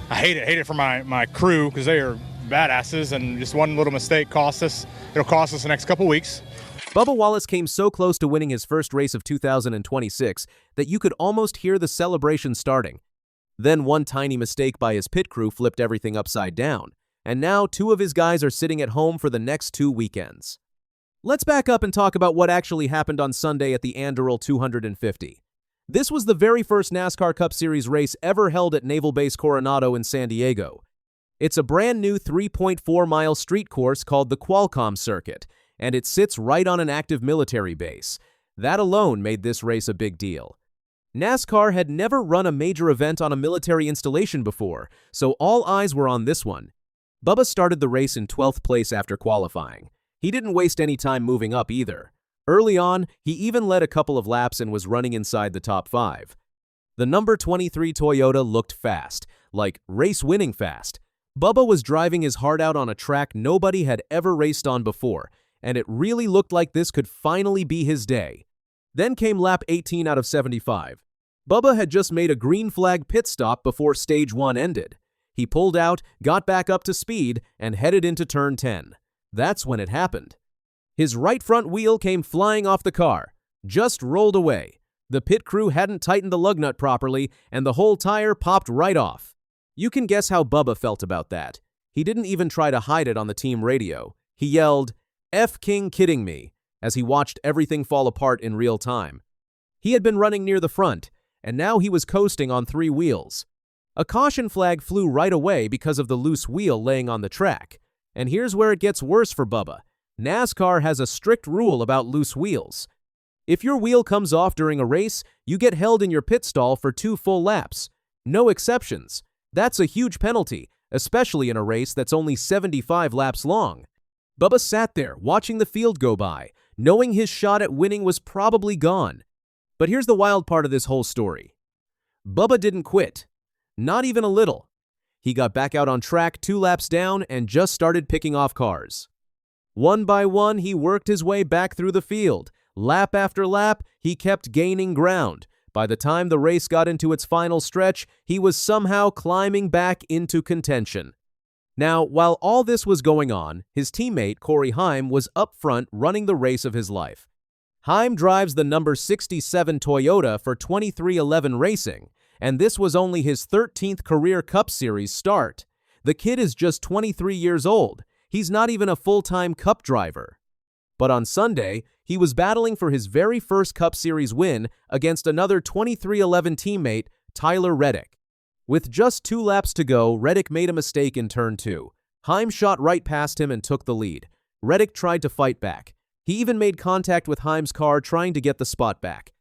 I hate it for my crew because they are badasses, and just one little mistake cost us. It'll cost us the next couple weeks. Bubba Wallace came so close to winning his first race of 2026 that you could almost hear the celebration starting. Then one tiny mistake by his pit crew flipped everything upside down, and now two of his guys are sitting at home for the next 2 weekends. Let's back up and talk about what actually happened on Sunday at the Anduril 250. This was the very first NASCAR Cup Series race ever held at Naval Base Coronado in San Diego. It's a brand new 3.4-mile street course called the Qualcomm Circuit, and it sits right on an active military base. That alone made this race a big deal. NASCAR had never run a major event on a military installation before, so all eyes were on this one. Bubba started the race in 12th place after qualifying. He didn't waste any time moving up either. Early on, he even led a couple of laps and was running inside the top 5. The number 23 Toyota looked fast, like race-winning fast. Bubba was driving his heart out on a track nobody had ever raced on before, and it really looked like this could finally be his day. Then came lap 18 out of 75. Bubba had just made a green flag pit stop before stage 1 ended. He pulled out, got back up to speed, and headed into turn 10. That's when it happened. His right front wheel came flying off the car, just rolled away. The pit crew hadn't tightened the lug nut properly, and the whole tire popped right off. You can guess how Bubba felt about that. He didn't even try to hide it on the team radio. He yelled, "F King kidding me," as he watched everything fall apart in real time. He had been running near the front, and now he was coasting on 3 wheels. A caution flag flew right away because of the loose wheel laying on the track. And here's where it gets worse for Bubba. NASCAR has a strict rule about loose wheels. If your wheel comes off during a race, you get held in your pit stall for 2 full laps. No exceptions. That's a huge penalty, especially in a race that's only 75 laps long. Bubba sat there, watching the field go by, knowing his shot at winning was probably gone. But here's the wild part of this whole story. Bubba didn't quit. Not even a little. He got back out on track 2 laps down and just started picking off cars. One by one, he worked his way back through the field. Lap after lap, he kept gaining ground. By the time the race got into its final stretch, he was somehow climbing back into contention. Now, while all this was going on, his teammate, Corey Heim, was up front running the race of his life. Heim drives the number 67 Toyota for 2311 Racing, and this was only his 13th career Cup Series start. The kid is just 23 years old. He's not even a full-time Cup driver. But on Sunday, he was battling for his very first Cup Series win against another 2311 teammate, Tyler Reddick. With just 2 laps to go, Reddick made a mistake in turn 2. Heim shot right past him and took the lead. Reddick tried to fight back. He even made contact with Heim's car trying to get the spot back.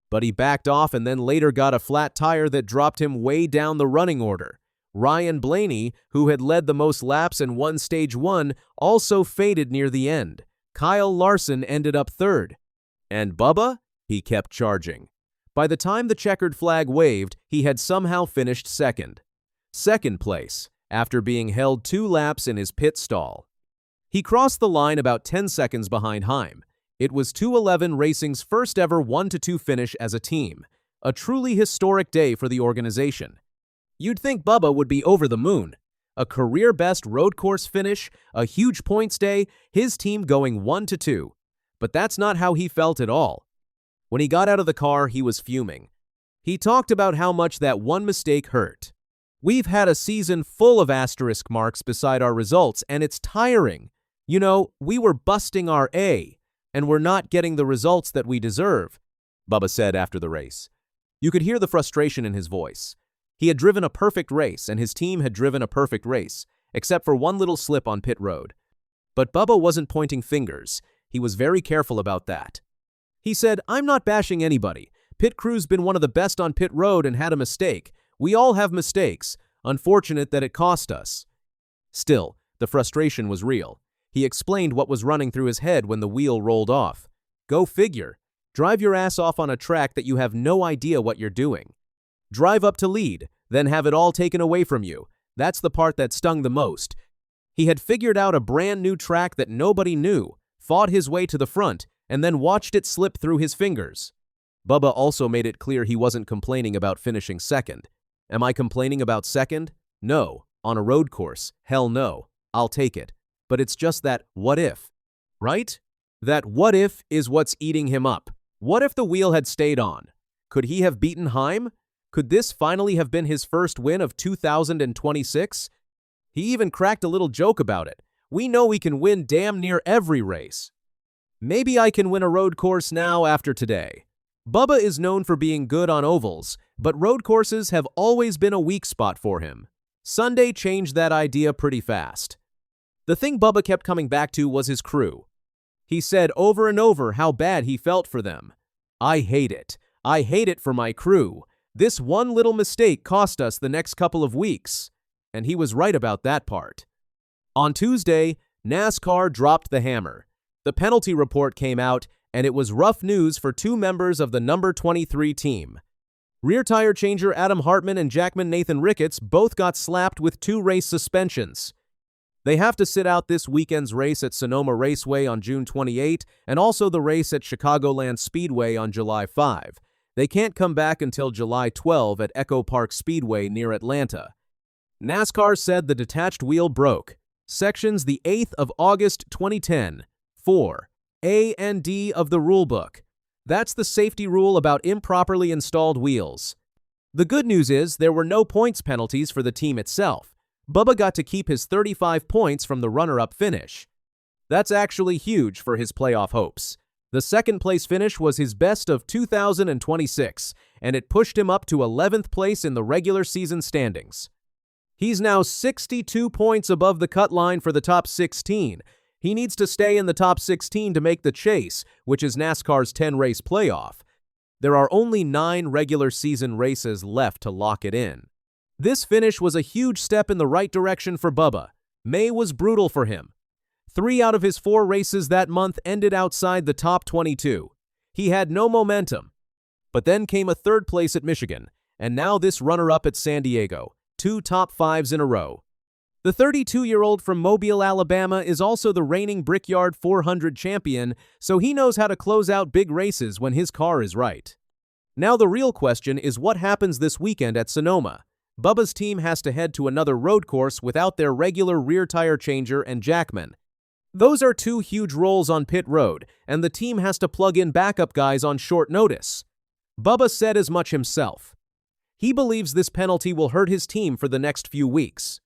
But he backed off and then later got a flat tire that dropped him way down the running order. Ryan Blaney, who had led the most laps and won Stage 1, also faded near the end. Kyle Larson ended up 3rd. And Bubba? He kept charging. By the time the checkered flag waved, he had somehow finished 2nd. 2nd place, after being held 2 laps in his pit stall. He crossed the line about 10 seconds behind Heim. It was 211 Racing's first ever 1-2 finish as a team. A truly historic day for the organization. You'd think Bubba would be over the moon. A career-best road course finish, a huge points day, his team going 1-2. But that's not how he felt at all. When he got out of the car, he was fuming. He talked about how much that one mistake hurt. "We've had a season full of asterisk marks beside our results, and it's tiring. You know, we were busting our A, and we're not getting the results that we deserve," Bubba said after the race. You could hear the frustration in his voice. He had driven a perfect race, and his team had driven a perfect race, except for one little slip on pit road. But Bubba wasn't pointing fingers. He was very careful about that. He said, "I'm not bashing anybody. Pit crew's been one of the best on pit road and had a mistake. We all have mistakes. Unfortunate that it cost us." Still, the frustration was real. He explained what was running through his head when the wheel rolled off. Go figure. Drive your ass off on a track that you have no idea what you're doing. Drive up to lead, then have it all taken away from you. That's the part that stung the most. He had figured out a brand new track that nobody knew, fought his way to the front, and then watched it slip through his fingers. Bubba also made it clear he wasn't complaining about finishing 2nd. Am I complaining about 2nd? No, on a road course, hell no, I'll take it. But it's just that what if, right? That what if is what's eating him up. What if the wheel had stayed on? Could he have beaten Heim? Could this finally have been his first win of 2026? He even cracked a little joke about it. We know we can win damn near every race. Maybe I can win a road course now after today. Bubba is known for being good on ovals, but road courses have always been a weak spot for him. Sunday changed that idea pretty fast. The thing Bubba kept coming back to was his crew. He said over and over how bad he felt for them. I hate it. I hate it for my crew. This one little mistake cost us the next couple of weeks. And he was right about that part. On Tuesday, NASCAR dropped the hammer. The penalty report came out, and it was rough news for two members of the number 23 team. Rear tire changer Adam Hartman and jackman Nathan Ricketts both got slapped with 2 race suspensions. They have to sit out this weekend's race at Sonoma Raceway on June 28 and also the race at Chicagoland Speedway on July 5. They can't come back until July 12 at Echo Park Speedway near Atlanta. NASCAR said the detached wheel broke. Sections the 8th of August 2010, 4, A and D of the rulebook. That's the safety rule about improperly installed wheels. The good news is there were no points penalties for the team itself. Bubba got to keep his 35 points from the runner-up finish. That's actually huge for his playoff hopes. The second-place finish was his best of 2026, and it pushed him up to 11th place in the regular season standings. He's now 62 points above the cut line for the top 16. He needs to stay in the top 16 to make the chase, which is NASCAR's 10-race playoff. There are only 9 regular season races left to lock it in. This finish was a huge step in the right direction for Bubba. May was brutal for him. 3 out of his 4 races that month ended outside the top 22. He had no momentum. But then came a 3rd place at Michigan, and now this runner-up at San Diego, 2 top 5s in a row. The 32-year-old from Mobile, Alabama is also the reigning Brickyard 400 champion, so he knows how to close out big races when his car is right. Now the real question is what happens this weekend at Sonoma. Bubba's team has to head to another road course without their regular rear tire changer and jackman. Those are 2 huge roles on pit road, and the team has to plug in backup guys on short notice. Bubba said as much himself. He believes this penalty will hurt his team for the next few weeks.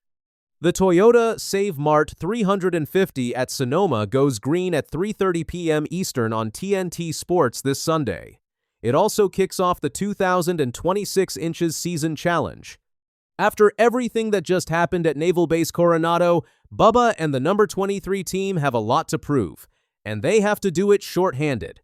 The Toyota Save Mart 350 at Sonoma goes green at 3:30 p.m. Eastern on TNT Sports this Sunday. It also kicks off the 2026 Inches Season Challenge. After everything that just happened at Naval Base Coronado, Bubba and the number 23 team have a lot to prove, and they have to do it short-handed.